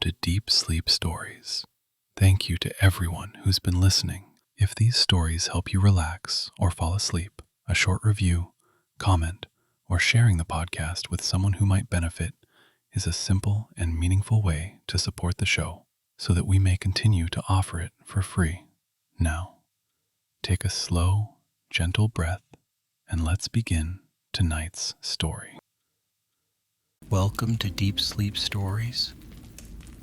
to Deep Sleep Stories. Thank you to everyone who's been listening. If these stories help you relax or fall asleep, a short review, comment, or sharing the podcast with someone who might benefit is a simple and meaningful way to support the show so that we may continue to offer it for free. Now, take a slow, gentle breath and let's begin tonight's story. Welcome to Deep Sleep Stories,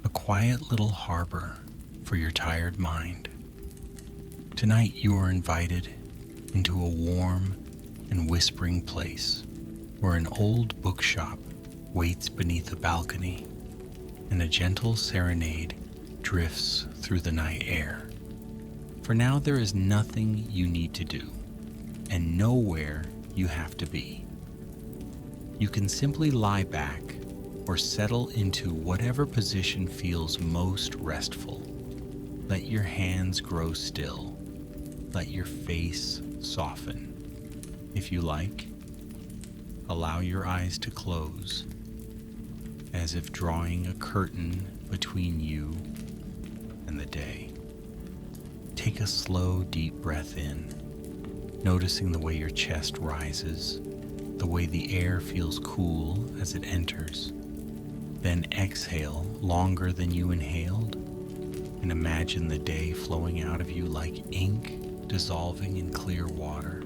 a quiet little harbor for your tired mind. Tonight you are invited into a warm and whispering place where an old bookshop waits beneath a balcony and a gentle serenade drifts through the night air. For now there is nothing you need to do and nowhere you have to be. You can simply lie back or settle into whatever position feels most restful. Let your hands grow still. Let your face soften. If you like, allow your eyes to close, as if drawing a curtain between you and the day. Take a slow, deep breath in, noticing the way your chest rises, the way the air feels cool as it enters. Then exhale longer than you inhaled, and imagine the day flowing out of you like ink dissolving in clear water.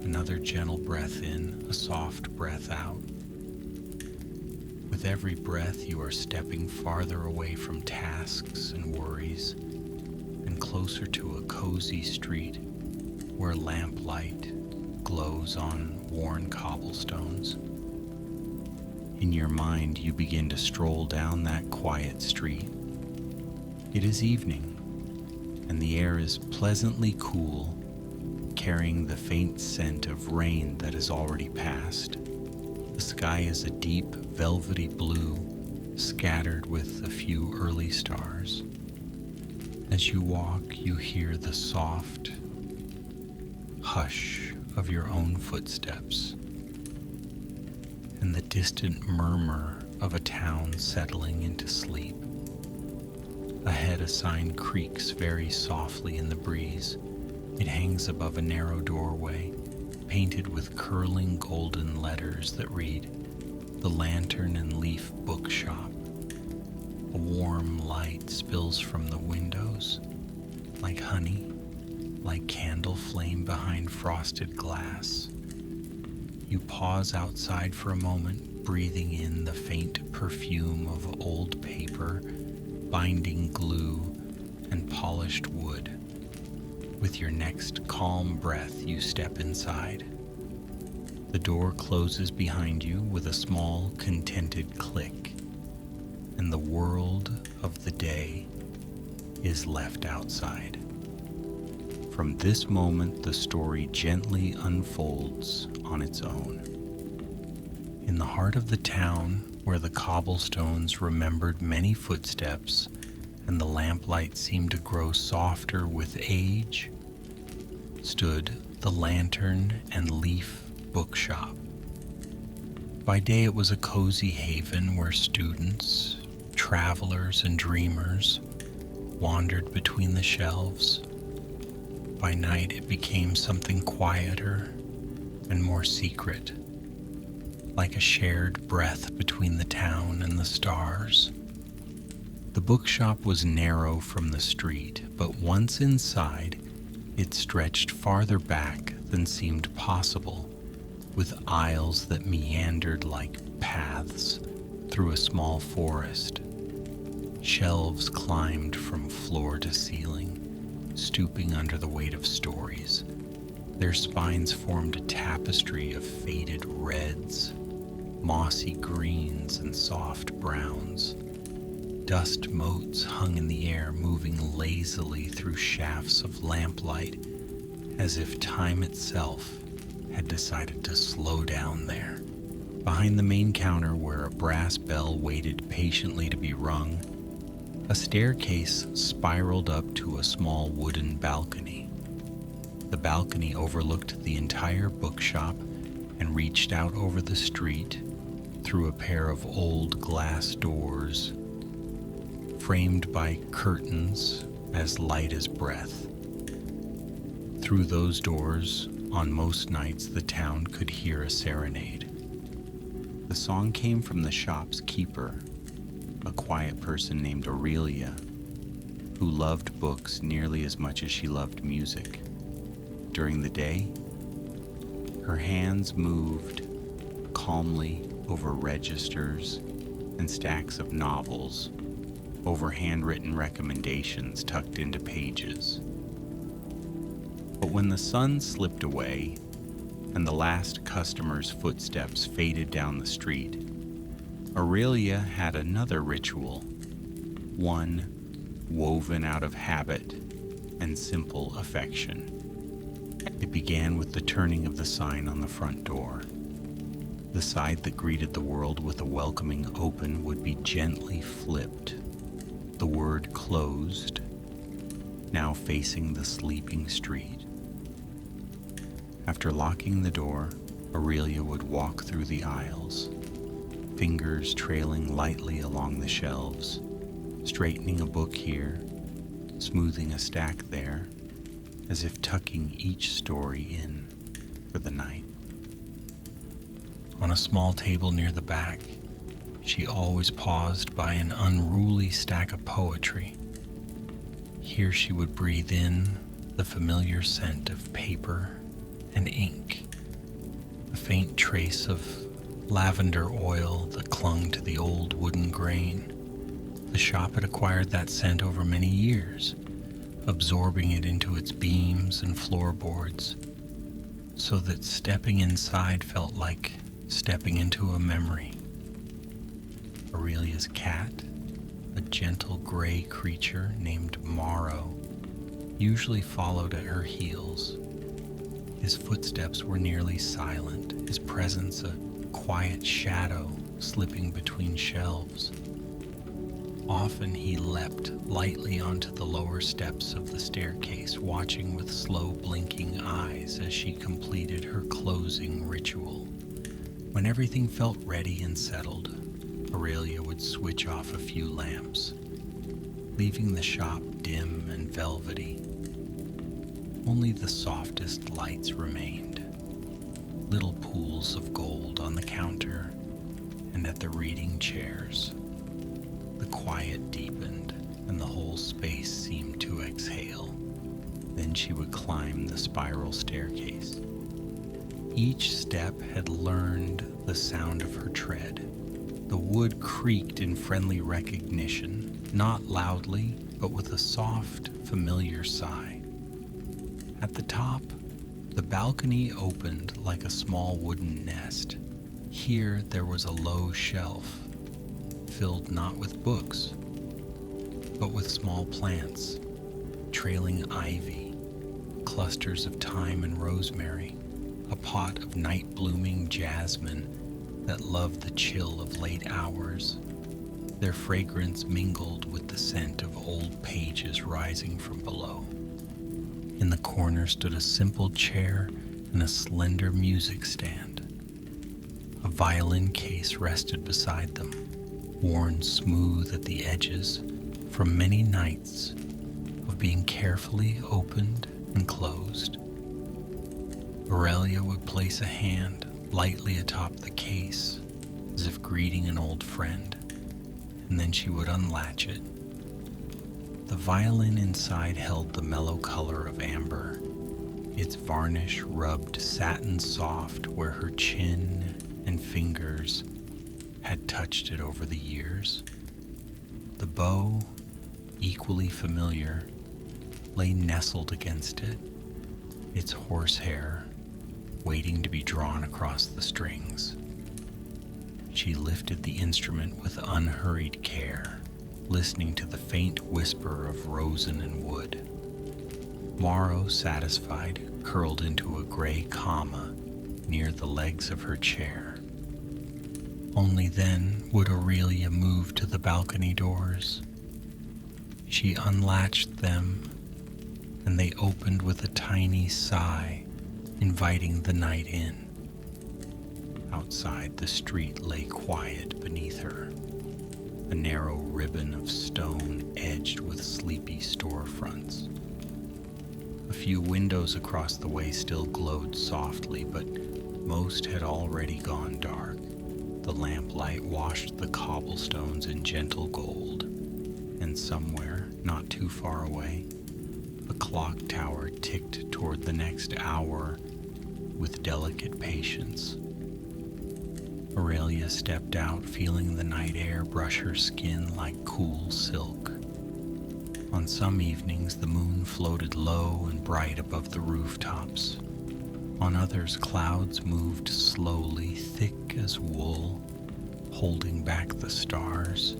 Another gentle breath in, a soft breath out. With every breath, you are stepping farther away from tasks and worries, and closer to a cozy street where lamplight glows on worn cobblestones. In your mind, you begin to stroll down that quiet street. It is evening, and the air is pleasantly cool, carrying the faint scent of rain that has already passed. The sky is a deep, velvety blue, scattered with a few early stars. As you walk, you hear the soft hush of your own footsteps and the distant murmur of a town settling into sleep. Ahead, a sign creaks very softly in the breeze. It hangs above a narrow doorway, painted with curling golden letters that read, "The Lantern and Leaf Bookshop." A warm light spills from the windows, like honey, like candle flame behind frosted glass. You pause outside for a moment, breathing in the faint perfume of old paper, binding glue, and polished wood. With your next calm breath, you step inside. The door closes behind you with a small, contented click, and the world of the day is left outside. From this moment, the story gently unfolds on its own. In the heart of the town, where the cobblestones remembered many footsteps and the lamplight seemed to grow softer with age, stood the Lantern and Leaf Bookshop. By day it was a cozy haven where students, travelers, and dreamers wandered between the shelves. By night it became something quieter and more secret, like a shared breath between the town and the stars. The bookshop was narrow from the street, but once inside, it stretched farther back than seemed possible, with aisles that meandered like paths through a small forest. Shelves climbed from floor to ceiling, stooping under the weight of stories. Their spines formed a tapestry of faded reds, mossy greens, and soft browns. Dust motes hung in the air, moving lazily through shafts of lamplight, as if time itself had decided to slow down there. Behind the main counter, where a brass bell waited patiently to be rung, a staircase spiraled up to a small wooden balcony. The balcony overlooked the entire bookshop and reached out over the street through a pair of old glass doors, framed by curtains as light as breath. Through those doors, on most nights, the town could hear a serenade. The song came from the shop's keeper, a quiet person named Aurelia, who loved books nearly as much as she loved music. During the day, her hands moved calmly over registers and stacks of novels, over handwritten recommendations tucked into pages. But when the sun slipped away and the last customer's footsteps faded down the street, Aurelia had another ritual, one woven out of habit and simple affection. It began with the turning of the sign on the front door. The side that greeted the world with a welcoming open would be gently flipped, the word closed, now facing the sleeping street. After locking the door, Aurelia would walk through the aisles, fingers trailing lightly along the shelves, straightening a book here, smoothing a stack there, as if tucking each story in for the night. On a small table near the back, she always paused by an unruly stack of poetry. Here she would breathe in the familiar scent of paper and ink, a faint trace of lavender oil that clung to the old wooden grain. The shop had acquired that scent over many years, absorbing it into its beams and floorboards, so that stepping inside felt like stepping into a memory. Aurelia's cat, a gentle gray creature named Morrow, usually followed at her heels. His footsteps were nearly silent, his presence a quiet shadow slipping between shelves. Often he leapt lightly onto the lower steps of the staircase, watching with slow blinking eyes as she completed her closing ritual. When everything felt ready and settled, Aurelia would switch off a few lamps, leaving the shop dim and velvety. Only the softest lights remained, little pools of gold on the counter and at the reading chairs. The quiet deepened, and the whole space seemed to exhale. Then she would climb the spiral staircase. Each step had learned the sound of her tread. The wood creaked in friendly recognition, not loudly, but with a soft, familiar sigh. At the top, the balcony opened like a small wooden nest. Here there was a low shelf, filled not with books, but with small plants, trailing ivy, clusters of thyme and rosemary, a pot of night-blooming jasmine that loved the chill of late hours. Their fragrance mingled with the scent of old pages rising from below. In the corner stood a simple chair and a slender music stand. A violin case rested beside them, worn smooth at the edges from many nights of being carefully opened and closed. Aurelia would place a hand lightly atop the case, as if greeting an old friend, and then she would unlatch it. The violin inside held the mellow color of amber, its varnish rubbed satin soft where her chin and fingers had touched it over the years. The bow, equally familiar, lay nestled against it, its horsehair waiting to be drawn across the strings. She lifted the instrument with unhurried care, listening to the faint whisper of rosin and wood. Morrow, satisfied, curled into a gray comma near the legs of her chair. Only then would Aurelia move to the balcony doors. She unlatched them, and they opened with a tiny sigh, inviting the night in. Outside, the street lay quiet beneath her, a narrow ribbon of stone edged with sleepy storefronts. A few windows across the way still glowed softly, but most had already gone dark. The lamplight washed the cobblestones in gentle gold, and somewhere, not too far away, a clock tower ticked toward the next hour with delicate patience. Aurelia stepped out, feeling the night air brush her skin like cool silk. On some evenings, the moon floated low and bright above the rooftops. On others, clouds moved slowly, thick as wool, holding back the stars.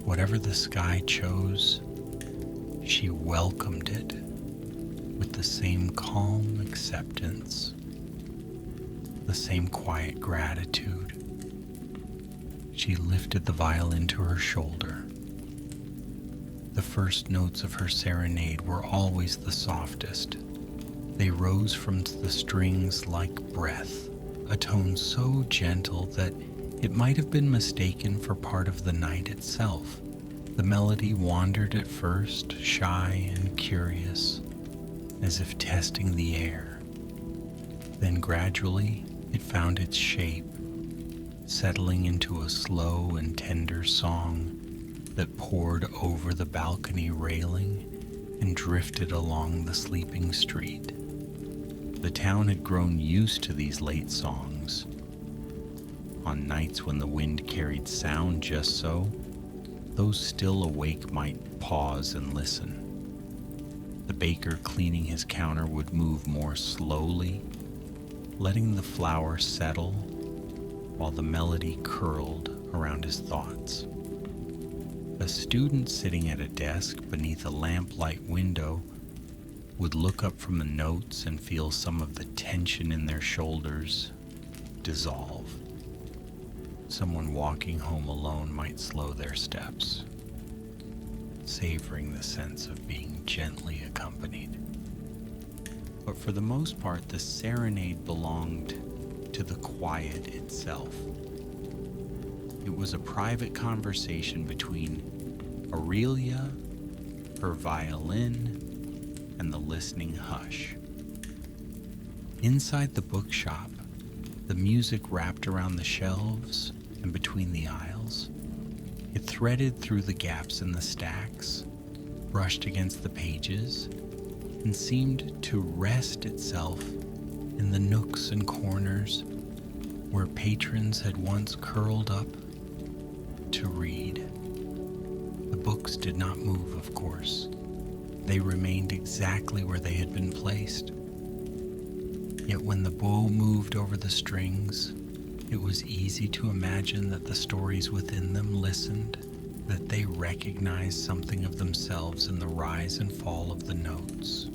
Whatever the sky chose, she welcomed it with the same calm acceptance, the same quiet gratitude. She lifted the violin to her shoulder. The first notes of her serenade were always the softest. They rose from the strings like breath, a tone so gentle that it might have been mistaken for part of the night itself. The melody wandered at first, shy and curious, as if testing the air. Then gradually, it found its shape, settling into a slow and tender song that poured over the balcony railing and drifted along the sleeping street. The town had grown used to these late songs. On nights when the wind carried sound just so, those still awake might pause and listen. The baker cleaning his counter would move more slowly, letting the flour settle while the melody curled around his thoughts. A student sitting at a desk beneath a lamplight window would look up from the notes and feel some of the tension in their shoulders dissolve. Someone walking home alone might slow their steps, savoring the sense of being gently accompanied. But for the most part, the serenade belonged to the quiet itself. It was a private conversation between Aurelia, her violin, and the listening hush. Inside the bookshop, the music wrapped around the shelves and between the aisles. It threaded through the gaps in the stacks, brushed against the pages, and seemed to rest itself in the nooks and corners where patrons had once curled up to read. The books did not move, of course. They remained exactly where they had been placed. Yet when the bow moved over the strings, it was easy to imagine that the stories within them listened, that they recognized something of themselves in the rise and fall of the notes.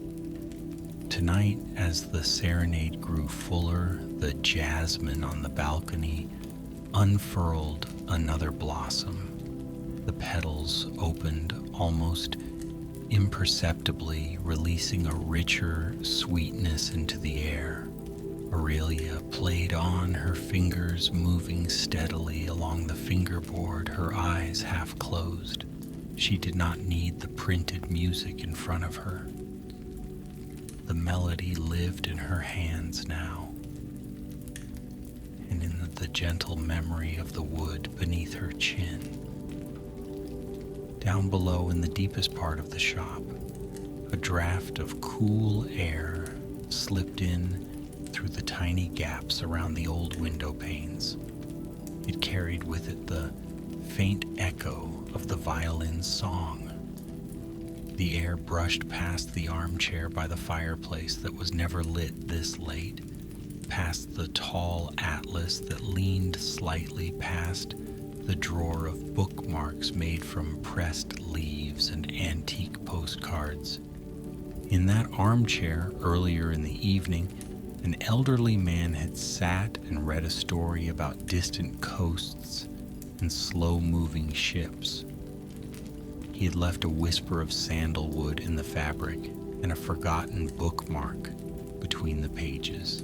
Tonight, as the serenade grew fuller, the jasmine on the balcony unfurled another blossom. The petals opened almost imperceptibly, releasing a richer sweetness into the air. Aurelia played on, her fingers moving steadily along the fingerboard, her eyes half closed. She did not need the printed music in front of her. The melody lived in her hands now, and in the gentle memory of the wood beneath her chin. Down below, in the deepest part of the shop, a draft of cool air slipped in through the tiny gaps around the old window panes. It carried with it the faint echo of the violin's song. The air brushed past the armchair by the fireplace that was never lit this late, past the tall atlas that leaned slightly past the drawer of bookmarks made from pressed leaves and antique postcards. In that armchair, earlier in the evening, an elderly man had sat and read a story about distant coasts and slow-moving ships. He had left a whisper of sandalwood in the fabric and a forgotten bookmark between the pages.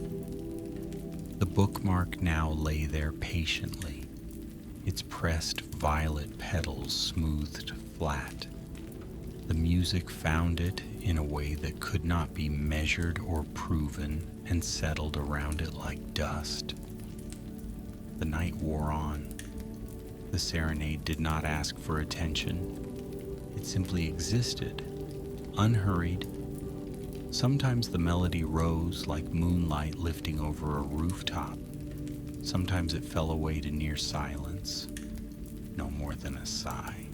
The bookmark now lay there patiently, its pressed violet petals smoothed flat. The music found it in a way that could not be measured or proven and settled around it like dust. The night wore on. The serenade did not ask for attention. It simply existed, unhurried. Sometimes the melody rose like moonlight lifting over a rooftop. Sometimes it fell away to near silence, no more than a sigh.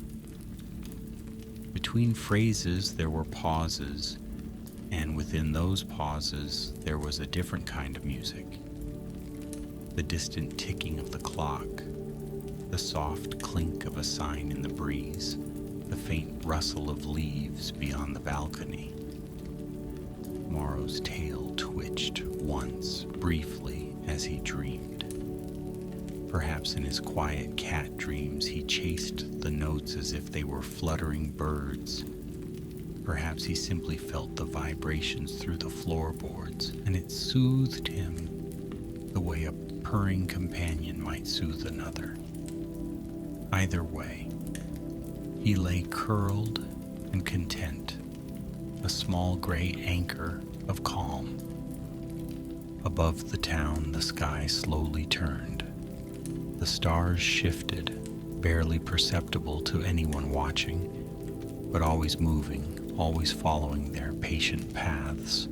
Between phrases there were pauses, and within those pauses there was a different kind of music. The distant ticking of the clock, the soft clink of a sign in the breeze, the faint rustle of leaves beyond the balcony. Morrow's tail twitched once, briefly, as he dreamed. Perhaps in his quiet cat dreams he chased the notes as if they were fluttering birds. Perhaps he simply felt the vibrations through the floorboards, and it soothed him the way a purring companion might soothe another. Either way, he lay curled and content, a small gray anchor of calm. Above the town, the sky slowly turned. The stars shifted, barely perceptible to anyone watching, but always moving, always following their patient paths.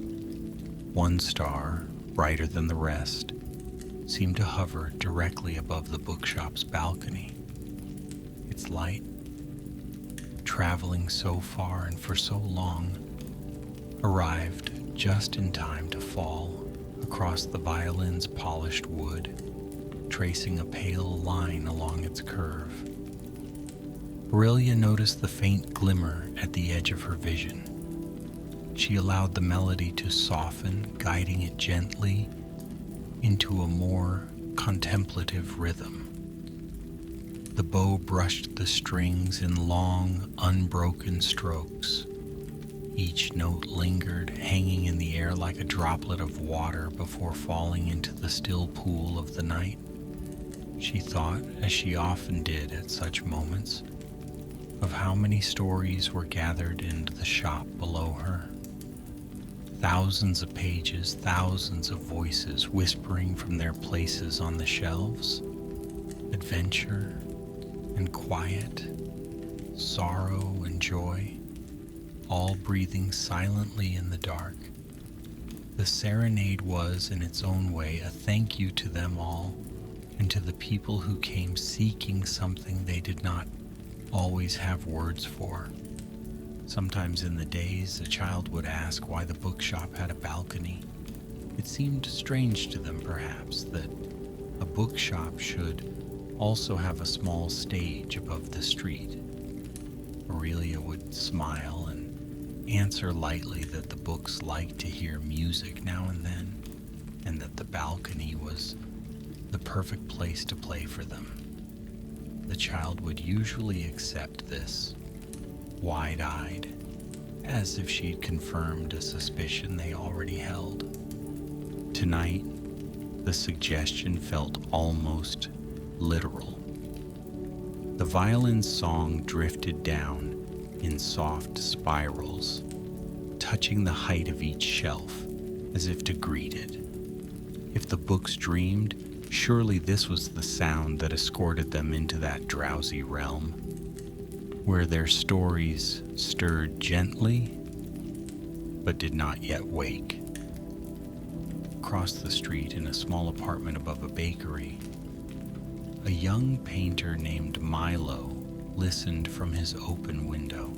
One star, brighter than the rest, seemed to hover directly above the bookshop's balcony. Its light, traveling so far and for so long, arrived just in time to fall across the violin's polished wood, tracing a pale line along its curve. Aurelia noticed the faint glimmer at the edge of her vision. She allowed the melody to soften, guiding it gently into a more contemplative rhythm. The bow brushed the strings in long, unbroken strokes. Each note lingered, hanging in the air like a droplet of water before falling into the still pool of the night. She thought, as she often did at such moments, of how many stories were gathered in the shop below her. Thousands of pages, thousands of voices whispering from their places on the shelves. Adventure and quiet, sorrow and joy, all breathing silently in the dark. The serenade was, in its own way, a thank you to them all, and to the people who came seeking something they did not always have words for. Sometimes in the days, a child would ask why the bookshop had a balcony. It seemed strange to them, perhaps, that a bookshop should also have a small stage above the street. Aurelia would smile and answer lightly that the books liked to hear music now and then, and that the balcony was the perfect place to play for them. The child would usually accept this, wide-eyed, as if she'd confirmed a suspicion they already held. Tonight, the suggestion felt almost literal. The violin's song drifted down in soft spirals, touching the height of each shelf as if to greet it. If the books dreamed, surely this was the sound that escorted them into that drowsy realm, where their stories stirred gently, but did not yet wake. Across the street, in a small apartment above a bakery, a young painter named Milo listened from his open window.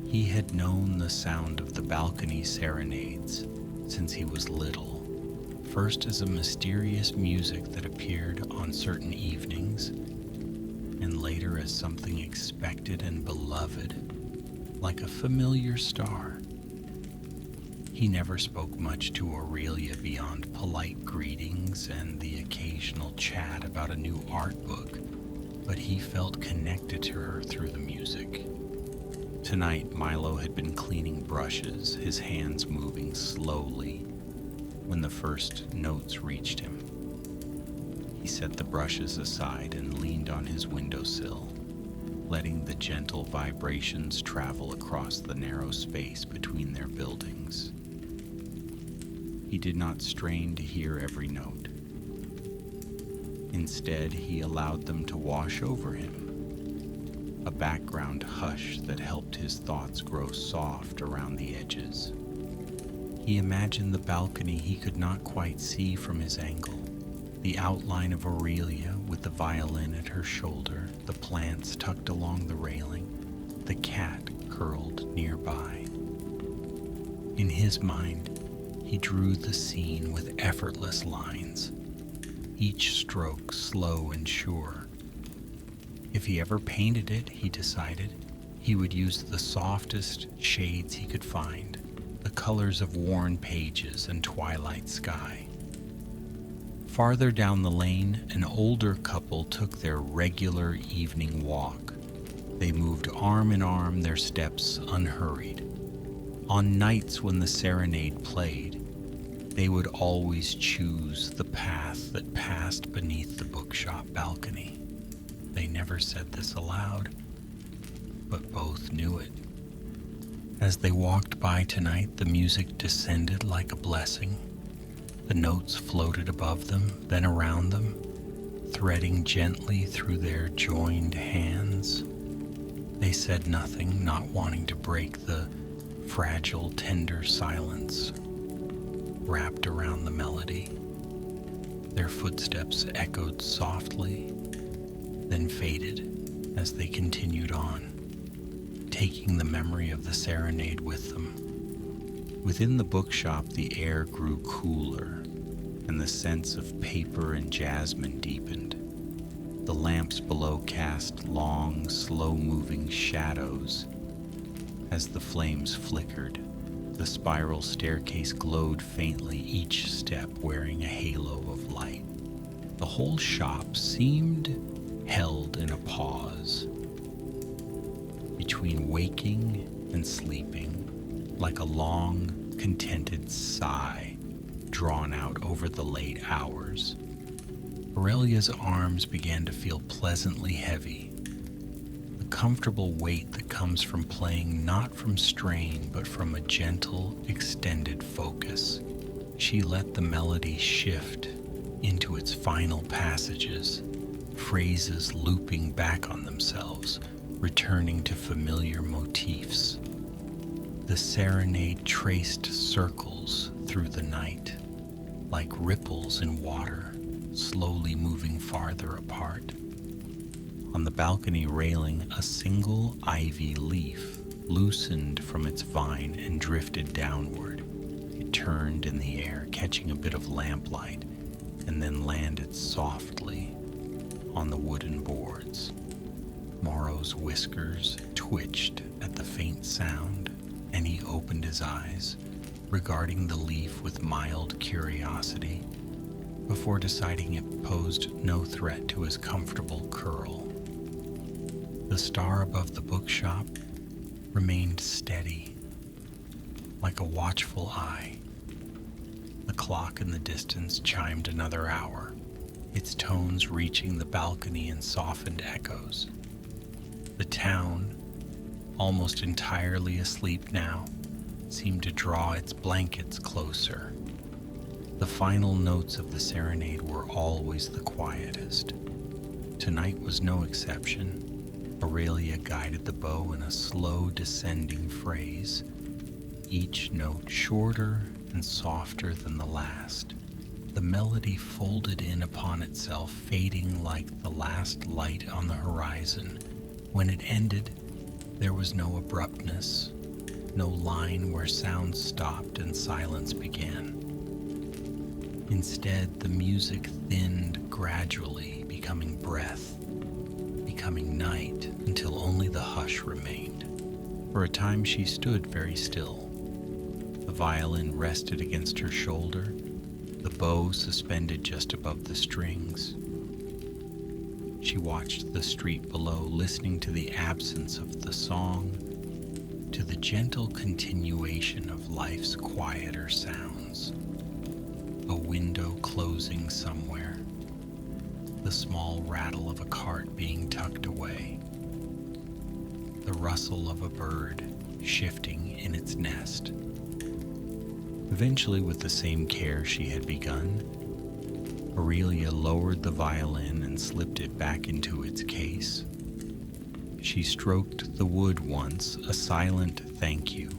He had known the sound of the balcony serenades since he was little, first as a mysterious music that appeared on certain evenings, and later as something expected and beloved, like a familiar star. He never spoke much to Aurelia beyond polite greetings and the occasional chat about a new art book, but he felt connected to her through the music. Tonight, Milo had been cleaning brushes, his hands moving slowly, when the first notes reached him. He set the brushes aside and leaned on his windowsill, letting the gentle vibrations travel across the narrow space between their buildings. He did not strain to hear every note. Instead, he allowed them to wash over him, a background hush that helped his thoughts grow soft around the edges. He imagined the balcony he could not quite see from his angle, the outline of Aurelia with the violin at her shoulder, the plants tucked along the railing, the cat curled nearby. In his mind, he drew the scene with effortless lines, each stroke slow and sure. If he ever painted it, he decided, he would use the softest shades he could find, the colors of worn pages and twilight sky. Farther down the lane, an older couple took their regular evening walk. They moved arm in arm, their steps unhurried. On nights when the Serenade played, they would always choose the path that passed beneath the bookshop balcony. They never said this aloud, but both knew it. As they walked by tonight, the music descended like a blessing. The notes floated above them, then around them, threading gently through their joined hands. They said nothing, not wanting to break the fragile, tender silence wrapped around the melody. Their footsteps echoed softly, then faded as they continued on, taking the memory of the Serenade with them. Within the bookshop, the air grew cooler, and the scents of paper and jasmine deepened. The lamps below cast long, slow-moving shadows as the flames flickered. The spiral staircase glowed faintly, each step wearing a halo of light. The whole shop seemed held in a pause between waking and sleeping, like a long, contented sigh drawn out over the late hours. Aurelia's arms began to feel pleasantly heavy, the comfortable weight that comes from playing not from strain but from a gentle, extended focus. She let the melody shift into its final passages, phrases looping back on themselves, returning to familiar motifs. The Serenade traced circles through the night, like ripples in water, slowly moving farther apart. On the balcony railing, a single ivy leaf loosened from its vine and drifted downward. It turned in the air, catching a bit of lamplight, and then landed softly on the wooden boards. Morrow's whiskers twitched at the faint sound, and he opened his eyes, regarding the leaf with mild curiosity, before deciding it posed no threat to his comfortable curl. The star above the bookshop remained steady, like a watchful eye. The clock in the distance chimed another hour, its tones reaching the balcony in softened echoes. The town, almost entirely asleep now, seemed to draw its blankets closer. The final notes of the Serenade were always the quietest. Tonight was no exception. Aurelia guided the bow in a slow descending phrase, each note shorter and softer than the last. The melody folded in upon itself, fading like the last light on the horizon. When it ended, there was no abruptness, no line where sound stopped and silence began. Instead, the music thinned gradually, becoming breath, becoming night, until only the hush remained. For a time she stood very still. The violin rested against her shoulder, the bow suspended just above the strings. She watched the street below, listening to the absence of the song, to the gentle continuation of life's quieter sounds. A window closing somewhere, the small rattle of a cart being tucked away, the rustle of a bird shifting in its nest. Eventually, with the same care she had begun, Aurelia lowered the violin and slipped it back into its case. She stroked the wood once, a silent thank you,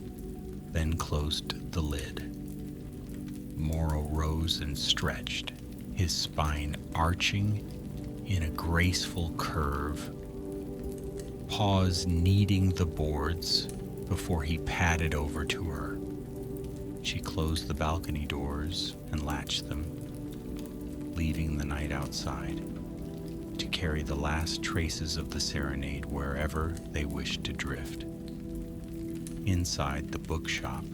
then closed the lid. Morrow rose and stretched, his spine arching in a graceful curve, paws kneading the boards before he padded over to her. She closed the balcony doors and latched them, leaving the night outside to carry the last traces of the serenade wherever they wished to drift. Inside, the bookshop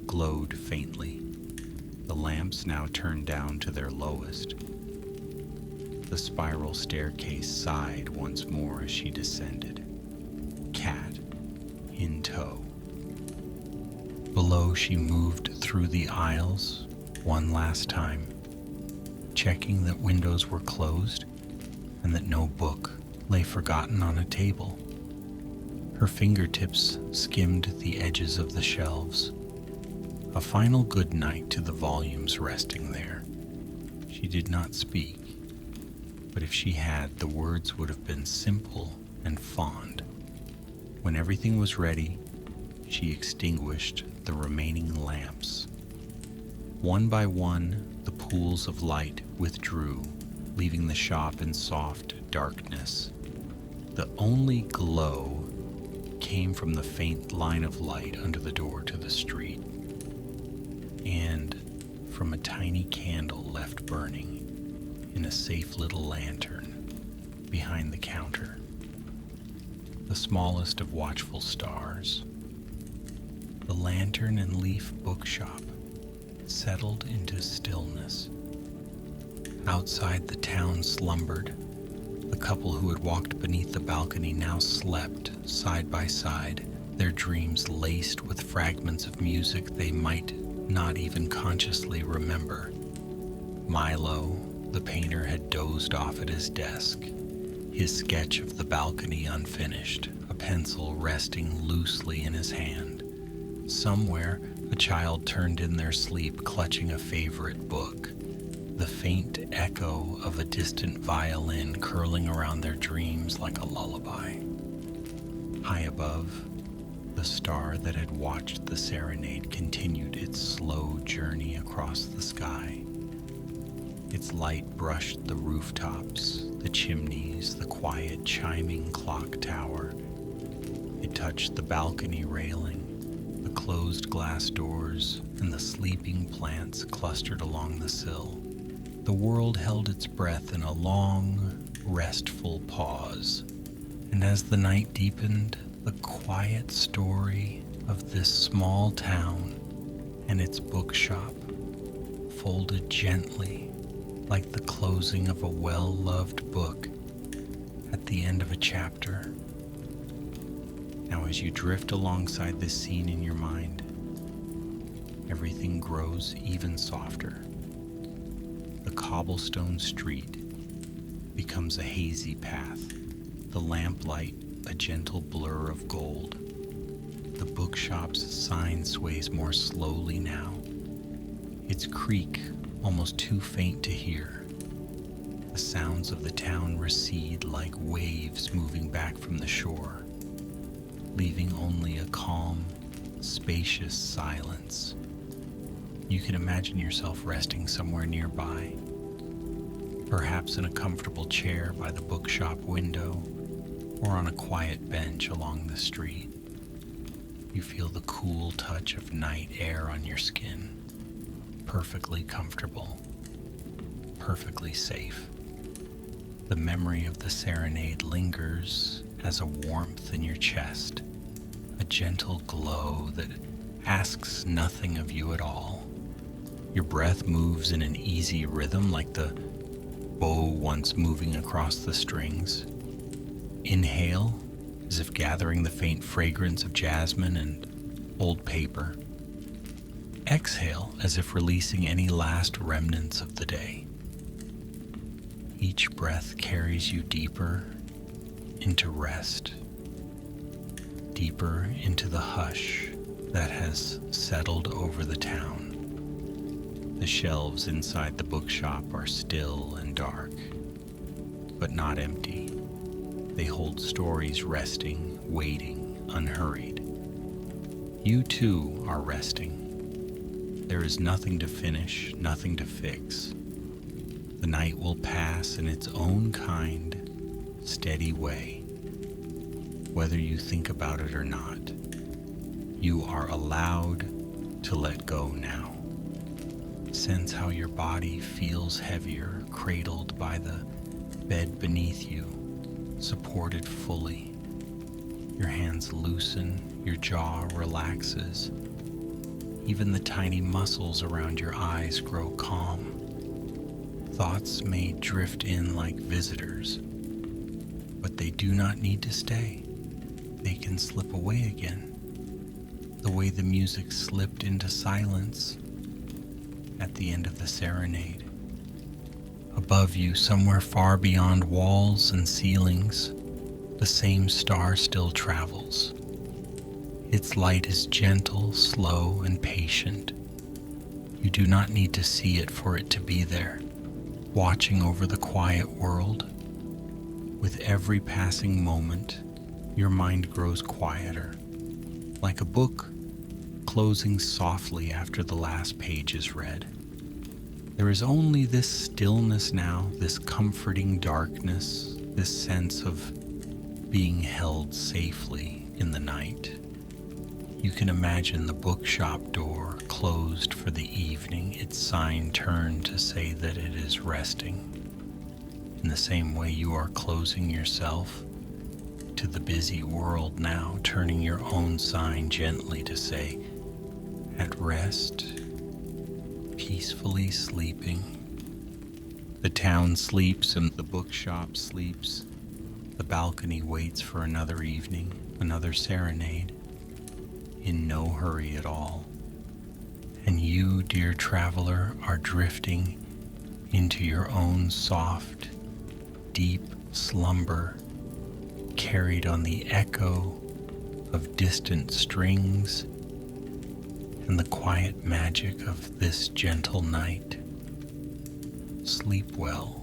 glowed faintly, the lamps now turned down to their lowest. The spiral staircase sighed once more as she descended, cat in tow. Below, she moved through the aisles one last time, checking that windows were closed and that no book lay forgotten on a table. Her fingertips skimmed the edges of the shelves, a final good night to the volumes resting there. She did not speak, but if she had, the words would have been simple and fond. When everything was ready, she extinguished the remaining lamps. One by one, the pools of light withdrew, leaving the shop in soft darkness. The only glow came from the faint line of light under the door to the street, and from a tiny candle left burning in a safe little lantern behind the counter, the smallest of watchful stars. The Lantern and Leaf Bookshop settled into stillness. Outside, the town slumbered. The couple who had walked beneath the balcony now slept side by side, their dreams laced with fragments of music they might not even consciously remember. Milo, the painter, had dozed off at his desk, his sketch of the balcony unfinished, a pencil resting loosely in his hand. Somewhere, a child turned in their sleep, clutching a favorite book, the faint echo of a distant violin curling around their dreams like a lullaby. High above, the star that had watched the serenade continued its slow journey across the sky. Its light brushed the rooftops, the chimneys, the quiet chiming clock tower. It touched the balcony railing, the closed glass doors, and the sleeping plants clustered along the sill. The world held its breath in a long, restful pause, and as the night deepened, the quiet story of this small town and its bookshop folded gently like the closing of a well-loved book at the end of a chapter. Now, as you drift alongside this scene in your mind, everything grows even softer. The cobblestone street becomes a hazy path, the lamplight a gentle blur of gold. The bookshop's sign sways more slowly now, its creak almost too faint to hear. The sounds of the town recede like waves moving back from the shore, leaving only a calm, spacious silence. You can imagine yourself resting somewhere nearby, perhaps in a comfortable chair by the bookshop window or on a quiet bench along the street. You feel the cool touch of night air on your skin, perfectly comfortable, perfectly safe. The memory of the serenade lingers as a warmth in your chest, a gentle glow that asks nothing of you at all. Your breath moves in an easy rhythm like the bow once moving across the strings. Inhale, as if gathering the faint fragrance of jasmine and old paper. Exhale, as if releasing any last remnants of the day. Each breath carries you deeper into rest, deeper into the hush that has settled over the town. The shelves inside the bookshop are still and dark, but not empty. They hold stories resting, waiting, unhurried. You too are resting. There is nothing to finish, nothing to fix. The night will pass in its own kind, steady way. Whether you think about it or not, you are allowed to let go now. Sense how your body feels heavier, cradled by the bed beneath you, supported fully. Your hands loosen, your jaw relaxes. Even the tiny muscles around your eyes grow calm. Thoughts may drift in like visitors, but they do not need to stay. They can slip away again, the way the music slipped into silence at the end of the serenade. Above you, somewhere far beyond walls and ceilings, the same star still travels. Its light is gentle, slow, and patient. You do not need to see it for it to be there, watching over the quiet world. With every passing moment, your mind grows quieter, like a book closing softly after the last page is read. There is only this stillness now, this comforting darkness, this sense of being held safely in the night. You can imagine the bookshop door closed for the evening, its sign turned to say that it is resting. In the same way you are closing yourself to the busy world now, turning your own sign gently to say, at rest, peacefully sleeping. The town sleeps and the bookshop sleeps. The balcony waits for another evening, another serenade, in no hurry at all. And you, dear traveler, are drifting into your own soft, deep slumber, carried on the echo of distant strings and the quiet magic of this gentle night. Sleep well.